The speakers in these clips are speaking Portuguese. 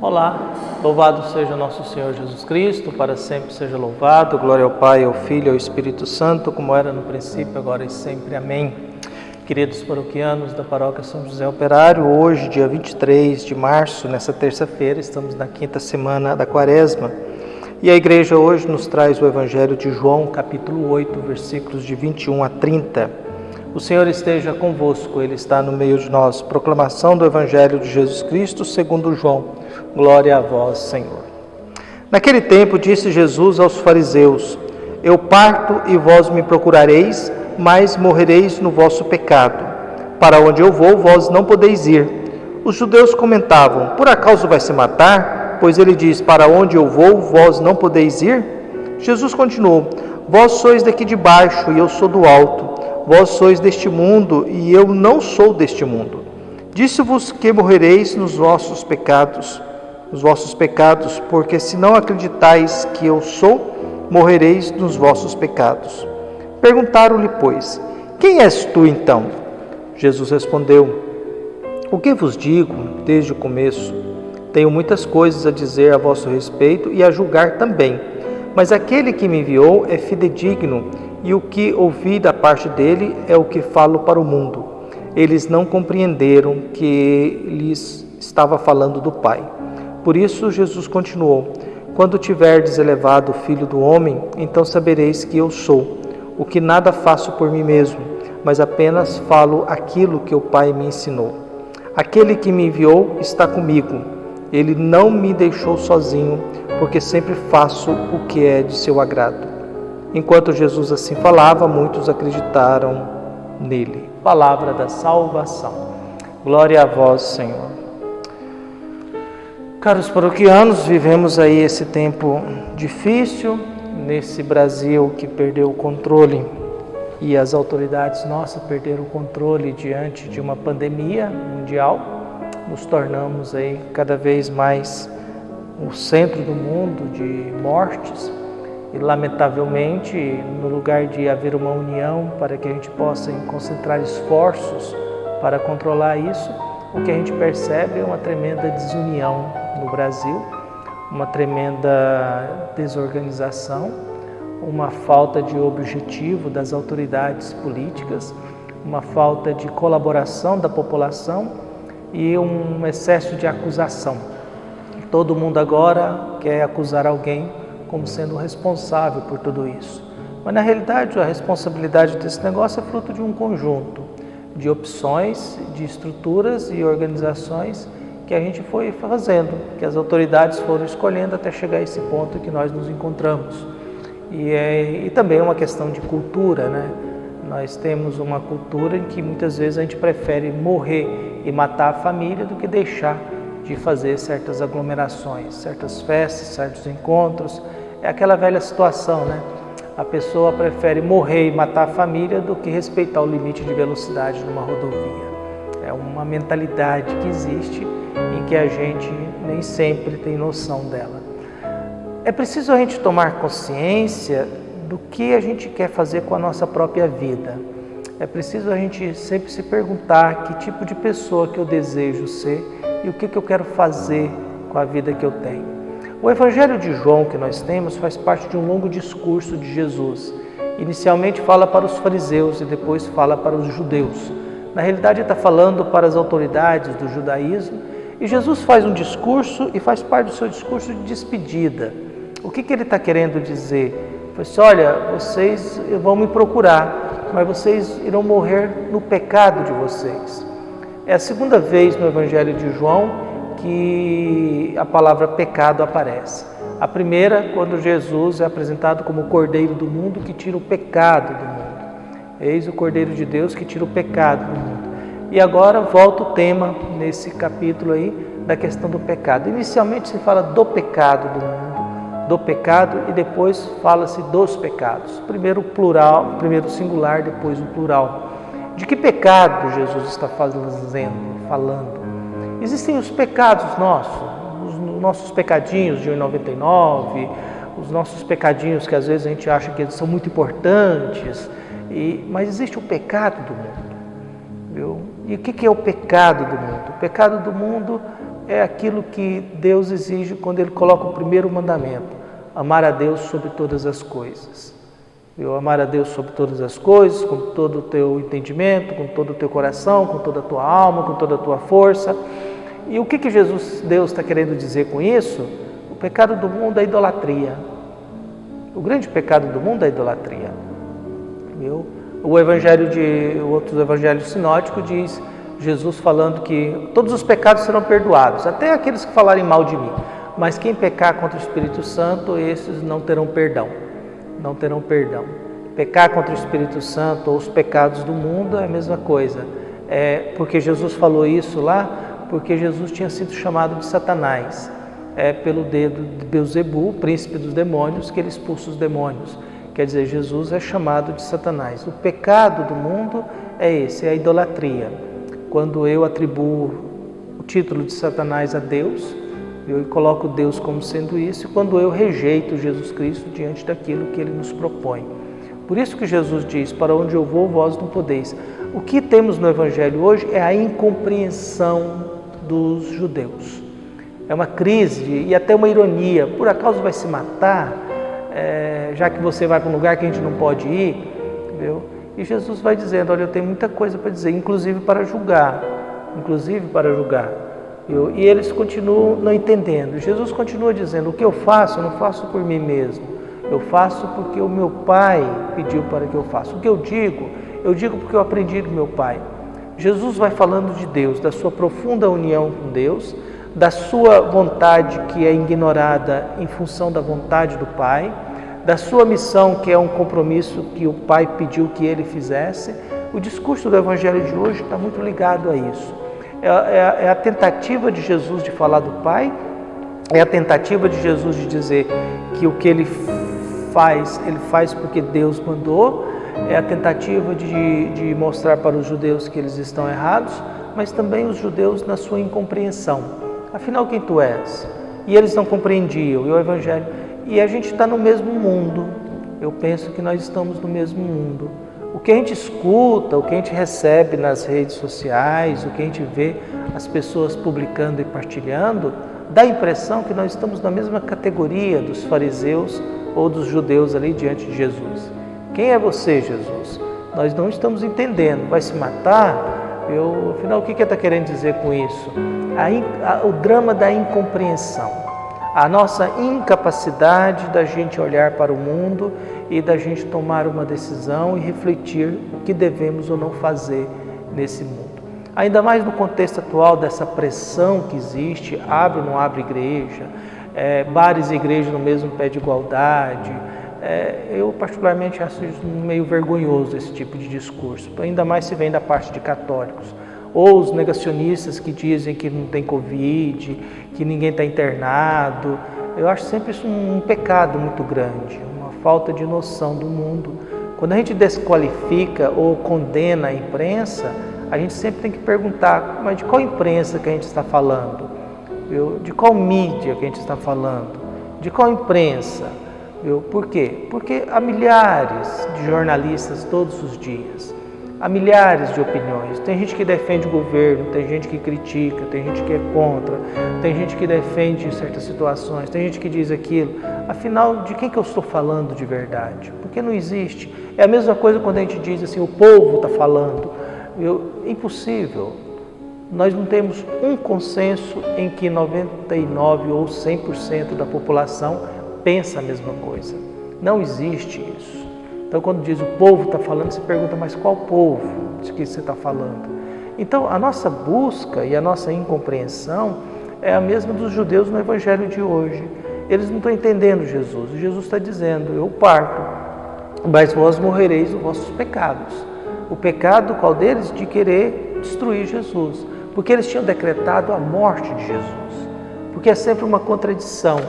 Olá, louvado seja nosso Senhor Jesus Cristo, para sempre seja louvado. Glória ao Pai, ao Filho e ao Espírito Santo, como era no princípio, agora e sempre. Amém. Queridos paroquianos da Paróquia São José Operário, hoje, dia 23 de março, nessa terça-feira, estamos na quinta semana da Quaresma. E a Igreja hoje nos traz o Evangelho de João, capítulo 8, versículos de 21 a 30. O Senhor esteja convosco, Ele está no meio de nós. Proclamação do Evangelho de Jesus Cristo segundo João. Glória a vós, Senhor. Naquele tempo disse Jesus aos fariseus: Eu parto e vós me procurareis, mas morrereis no vosso pecado. Para onde eu vou, vós não podeis ir. Os judeus comentavam: Por acaso vai se matar? Pois ele diz: Para onde eu vou, vós não podeis ir? Jesus continuou: Vós sois daqui de baixo e eu sou do alto. Vós sois deste mundo e eu não sou deste mundo. Disse-vos que morrereis nos vossos pecados, porque se não acreditais que eu sou, morrereis nos vossos pecados. Perguntaram-lhe, pois: Quem és tu então? Jesus respondeu: O que vos digo desde o começo? Tenho muitas coisas a dizer a vosso respeito e a julgar também, mas aquele que me enviou é fidedigno, e o que ouvi da parte dele é o que falo para o mundo. Eles não compreenderam que lhes estava falando do Pai. Por isso Jesus continuou: Quando tiverdes elevado o Filho do Homem, então sabereis que eu sou, o que nada faço por mim mesmo, mas apenas falo aquilo que o Pai me ensinou. Aquele que me enviou está comigo. Ele não me deixou sozinho, porque sempre faço o que é de seu agrado. Enquanto Jesus assim falava, muitos acreditaram nele. Palavra da salvação. Glória a vós, Senhor. Caros paroquianos, vivemos aí esse tempo difícil, nesse Brasil que perdeu o controle e as autoridades nossas perderam o controle diante de uma pandemia mundial. Nos tornamos aí cada vez mais o centro do mundo de mortes. E, lamentavelmente, no lugar de haver uma união para que a gente possa concentrar esforços para controlar isso, o que a gente percebe é uma tremenda desunião no Brasil, uma tremenda desorganização, uma falta de objetivo das autoridades políticas, uma falta de colaboração da população e um excesso de acusação. Todo mundo agora quer acusar alguém como sendo responsável por tudo isso. Mas, na realidade, a responsabilidade desse negócio é fruto de um conjunto de opções, de estruturas e organizações que a gente foi fazendo, que as autoridades foram escolhendo até chegar a esse ponto que nós nos encontramos. E também é uma questão de cultura, né? Nós temos uma cultura em que muitas vezes a gente prefere morrer e matar a família do que deixar de fazer certas aglomerações, certas festas, certos encontros. É aquela velha situação, né? A pessoa prefere morrer e matar a família do que respeitar o limite de velocidade numa rodovia. É uma mentalidade que existe e que a gente nem sempre tem noção dela. É preciso a gente tomar consciência do que a gente quer fazer com a nossa própria vida. É preciso a gente sempre se perguntar que tipo de pessoa que eu desejo ser e o que eu quero fazer com a vida que eu tenho. O Evangelho de João que nós temos faz parte de um longo discurso de Jesus. Inicialmente fala para os fariseus e depois fala para os judeus. Na realidade está falando para as autoridades do judaísmo e Jesus faz um discurso e faz parte do seu discurso de despedida. O que ele está querendo dizer? Ele disse: olha, vocês vão me procurar, mas vocês irão morrer no pecado de vocês. É a segunda vez no Evangelho de João que a palavra pecado aparece. A primeira, quando Jesus é apresentado como o Cordeiro do mundo que tira o pecado do mundo. Eis o Cordeiro de Deus que tira o pecado do mundo. E agora volta o tema nesse capítulo aí da questão do pecado. Inicialmente se fala do pecado do mundo, do pecado, e depois fala-se dos pecados. Primeiro o plural, primeiro o singular, depois o plural. De que pecado Jesus está falando? Existem os pecados nossos, os nossos pecadinhos de 1,99, os nossos pecadinhos que às vezes a gente acha que eles são muito importantes, mas existe o pecado do mundo, viu? E o que é o pecado do mundo? O pecado do mundo é aquilo que Deus exige quando Ele coloca o primeiro mandamento: amar a Deus sobre todas as coisas. Amar a Deus sobre todas as coisas, com todo o teu entendimento, com todo o teu coração, com toda a tua alma, com toda a tua força. E o que Deus está querendo dizer com isso? O pecado do mundo é a idolatria. O grande pecado do mundo é a idolatria. Outros evangelhos sinóticos diz Jesus falando que todos os pecados serão perdoados, até aqueles que falarem mal de mim. Mas quem pecar contra o Espírito Santo, esses não terão perdão. Não terão perdão. Pecar contra o Espírito Santo ou os pecados do mundo é a mesma coisa. Porque Jesus falou isso lá, porque Jesus tinha sido chamado de Satanás. Pelo dedo de Beelzebu, príncipe dos demônios, que ele expulsa os demônios. Quer dizer, Jesus é chamado de Satanás. O pecado do mundo é esse, é a idolatria. Quando eu atribuo o título de Satanás a Deus, eu coloco Deus como sendo isso, e quando eu rejeito Jesus Cristo diante daquilo que Ele nos propõe. Por isso que Jesus diz: para onde eu vou, vós não podeis. O que temos no Evangelho hoje é a incompreensão dos judeus. É uma crise e até uma ironia. Por acaso vai se matar, já que você vai para um lugar que a gente não pode ir? Entendeu? E Jesus vai dizendo: olha, eu tenho muita coisa para dizer, inclusive para julgar. E eles continuam não entendendo. Jesus continua dizendo: o que eu faço, eu não faço por mim mesmo. Eu faço porque o meu Pai pediu para que eu faça. O que eu digo porque eu aprendi do meu Pai. Jesus vai falando de Deus, da sua profunda união com Deus, da sua vontade que é ignorada em função da vontade do Pai, da sua missão que é um compromisso que o Pai pediu que ele fizesse. O discurso do Evangelho de hoje está muito ligado a isso. É a tentativa de Jesus de falar do Pai, é a tentativa de Jesus de dizer que o que ele faz porque Deus mandou, é a tentativa de mostrar para os judeus que eles estão errados, mas também os judeus na sua incompreensão. Afinal, quem tu és? E eles não compreendiam, e o Evangelho... E a gente está no mesmo mundo, eu penso que nós estamos no mesmo mundo. O que a gente escuta, o que a gente recebe nas redes sociais, o que a gente vê as pessoas publicando e partilhando, dá a impressão que nós estamos na mesma categoria dos fariseus ou dos judeus ali diante de Jesus. Quem é você, Jesus? Nós não estamos entendendo. Vai se matar? Afinal, o que ele está querendo dizer com isso? O drama da incompreensão. A nossa incapacidade da gente olhar para o mundo e da gente tomar uma decisão e refletir o que devemos ou não fazer nesse mundo. Ainda mais no contexto atual dessa pressão que existe, abre ou não abre igreja, bares e igrejas no mesmo pé de igualdade. Eu particularmente acho isso meio vergonhoso, esse tipo de discurso, ainda mais se vem da parte de católicos. Ou os negacionistas que dizem que não tem Covid, que ninguém está internado. Eu acho sempre isso um pecado muito grande, uma falta de noção do mundo. Quando a gente desqualifica ou condena a imprensa, a gente sempre tem que perguntar: mas de qual imprensa que a gente está falando? De qual mídia que a gente está falando? De qual imprensa? Por quê? Porque há milhares de jornalistas todos os dias. Há milhares de opiniões. Tem gente que defende o governo, tem gente que critica, tem gente que é contra, tem gente que defende certas situações, tem gente que diz aquilo. Afinal, de quem que eu estou falando de verdade? Porque não existe. É a mesma coisa quando a gente diz assim: o povo está falando. Impossível. Nós não temos um consenso em que 99% ou 100% da população pensa a mesma coisa. Não existe isso. Então, quando diz o povo está falando, você pergunta: mas qual povo de que você está falando? Então, a nossa busca e a nossa incompreensão é a mesma dos judeus no Evangelho de hoje. Eles não estão entendendo Jesus. Jesus está dizendo: eu parto, mas vós morrereis os vossos pecados. O pecado, qual deles? De querer destruir Jesus. Porque eles tinham decretado a morte de Jesus. Porque é sempre uma contradição.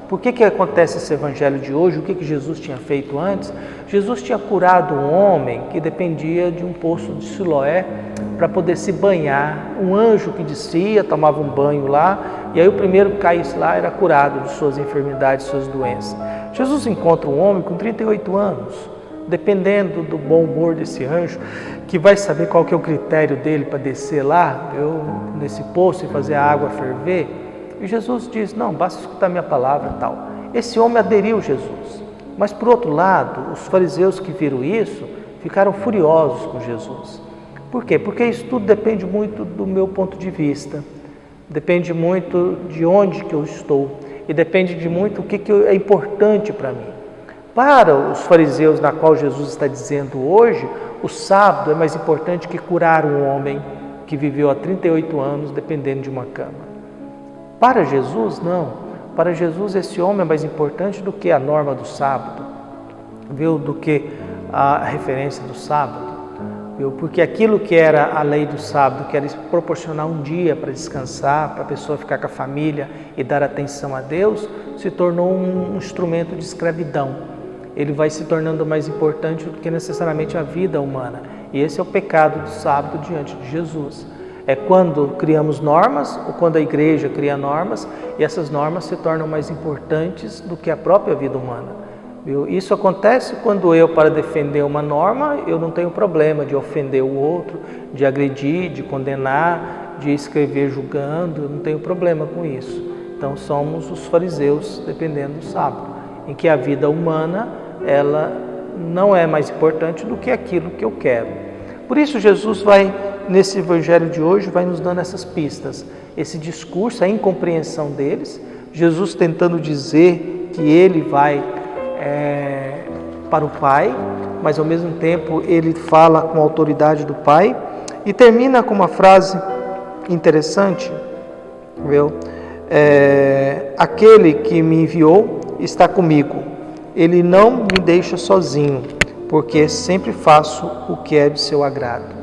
Por que acontece esse evangelho de hoje? O que Jesus tinha feito antes? Jesus tinha curado um homem que dependia de um poço de Siloé para poder se banhar. Um anjo que descia, tomava um banho lá, e aí o primeiro que caísse lá era curado de suas enfermidades, suas doenças. Jesus encontra um homem com 38 anos, dependendo do bom humor desse anjo, que vai saber qual que é o critério dele para descer lá, nesse poço e fazer a água ferver. E Jesus diz, não, basta escutar minha palavra e tal. Esse homem aderiu a Jesus. Mas por outro lado, os fariseus que viram isso, ficaram furiosos com Jesus. Por quê? Porque isso tudo depende muito do meu ponto de vista, depende muito de onde que eu estou e depende de muito o que é importante para mim. Para os fariseus, na qual Jesus está dizendo hoje, o sábado é mais importante que curar um homem que viveu há 38 anos dependendo de uma cama. Para Jesus, não. Para Jesus, esse homem é mais importante do que a norma do sábado, viu? Do que a referência do sábado. Viu? Porque aquilo que era a lei do sábado, que era proporcionar um dia para descansar, para a pessoa ficar com a família e dar atenção a Deus, se tornou um instrumento de escravidão. Ele vai se tornando mais importante do que necessariamente a vida humana. E esse é o pecado do sábado diante de Jesus. É quando criamos normas, ou quando a igreja cria normas, e essas normas se tornam mais importantes do que a própria vida humana. Viu? Isso acontece quando eu, para defender uma norma, eu não tenho problema de ofender o outro, de agredir, de condenar, de escrever julgando, eu não tenho problema com isso. Então somos os fariseus, dependendo do sábado, em que a vida humana, ela não é mais importante do que aquilo que eu quero. Por isso Jesus vai, nesse evangelho de hoje, vai nos dando essas pistas, esse discurso, a incompreensão deles, Jesus tentando dizer que ele vai para o Pai, mas ao mesmo tempo ele fala com a autoridade do Pai e termina com uma frase interessante, viu? Aquele que me enviou está comigo, ele não me deixa sozinho, porque sempre faço o que é de seu agrado.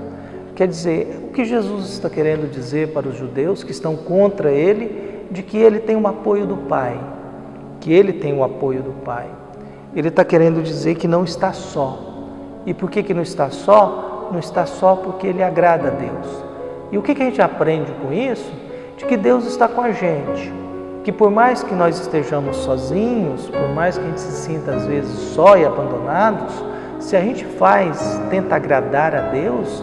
Quer dizer, o que Jesus está querendo dizer para os judeus que estão contra ele, de que ele tem um apoio do Pai, que ele tem o apoio do Pai. Ele está querendo dizer que não está só. E por que não está só? Não está só porque ele agrada a Deus. E o que a gente aprende com isso? De que Deus está com a gente. Que por mais que nós estejamos sozinhos, por mais que a gente se sinta às vezes só e abandonados, se a gente tenta agradar a Deus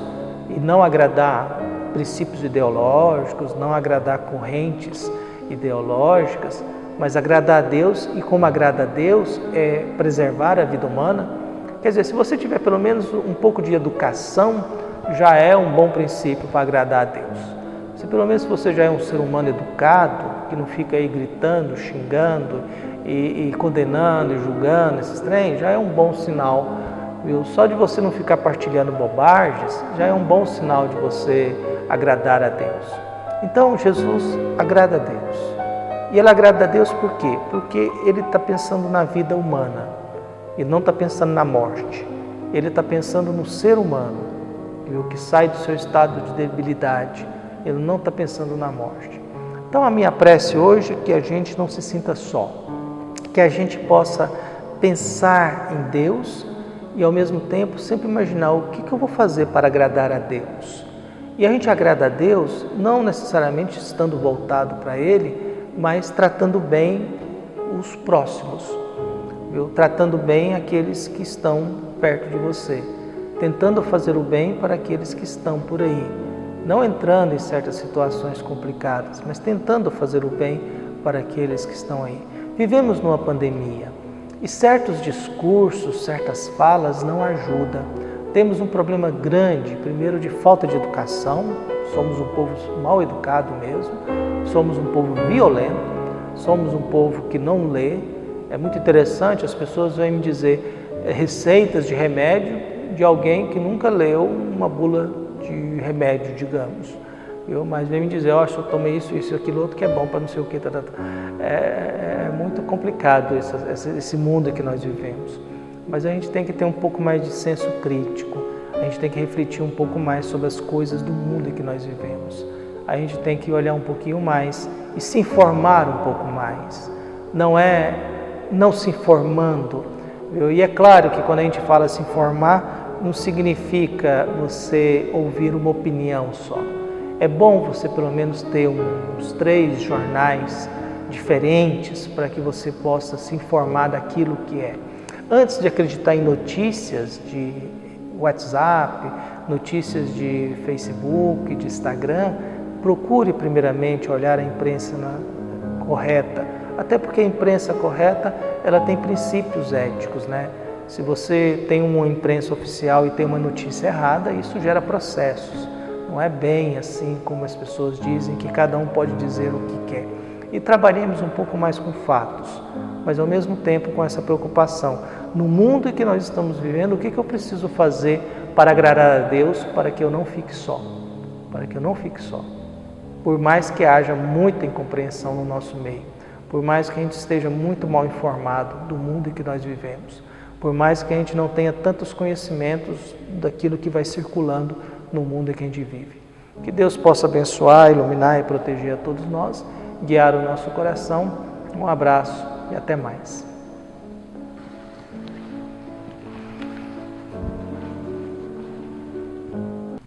e não agradar princípios ideológicos, não agradar correntes ideológicas, mas agradar a Deus, e como agrada a Deus é preservar a vida humana. Quer dizer, se você tiver pelo menos um pouco de educação, já é um bom princípio para agradar a Deus. Se pelo menos você já é um ser humano educado, que não fica aí gritando, xingando e condenando e julgando esses trem, já é um bom sinal, viu? Só de você não ficar partilhando bobagens, já é um bom sinal de você agradar a Deus. Então Jesus agrada a Deus. E ele agrada a Deus por quê? Porque ele está pensando na vida humana e não está pensando na morte. Ele está pensando no ser humano, viu? Que sai do seu estado de debilidade. Ele não está pensando na morte. Então a minha prece hoje é que a gente não se sinta só, que a gente possa pensar em Deus e ao mesmo tempo sempre imaginar o que eu vou fazer para agradar a Deus. E a gente agrada a Deus não necessariamente estando voltado para Ele, mas tratando bem os próximos, viu? Tratando bem aqueles que estão perto de você, tentando fazer o bem para aqueles que estão por aí, não entrando em certas situações complicadas, mas tentando fazer o bem para aqueles que estão aí. Vivemos numa pandemia e certos discursos, certas falas não ajudam. Temos um problema grande, primeiro de falta de educação, somos um povo mal educado mesmo, somos um povo violento, somos um povo que não lê. É muito interessante, as pessoas vêm me dizer receitas de remédio de alguém que nunca leu uma bula de remédio, digamos. Mas vem me dizer, eu tomei isso, aquilo, outro que é bom para não sei o que. É muito complicado esse mundo que nós vivemos. Mas a gente tem que ter um pouco mais de senso crítico, a gente tem que refletir um pouco mais sobre as coisas do mundo que nós vivemos. A gente tem que olhar um pouquinho mais e se informar um pouco mais. Não é não se informando. E é claro que quando a gente fala se informar, não significa você ouvir uma opinião só. É bom você pelo menos ter uns 3 jornais diferentes para que você possa se informar daquilo que é. Antes de acreditar em notícias de WhatsApp, notícias de Facebook, de Instagram, procure primeiramente olhar a imprensa correta, até porque a imprensa correta, ela tem princípios éticos, né? Se você tem uma imprensa oficial e tem uma notícia errada, isso gera processos. Não é bem assim como as pessoas dizem, que cada um pode dizer o que quer. E trabalhemos um pouco mais com fatos, mas ao mesmo tempo com essa preocupação. No mundo em que nós estamos vivendo, o que eu preciso fazer para agradar a Deus, para que eu não fique só? Para que eu não fique só. Por mais que haja muita incompreensão no nosso meio, por mais que a gente esteja muito mal informado do mundo em que nós vivemos, por mais que a gente não tenha tantos conhecimentos daquilo que vai circulando no mundo em que a gente vive. Que Deus possa abençoar, iluminar e proteger a todos nós, guiar o nosso coração. Um abraço e até mais.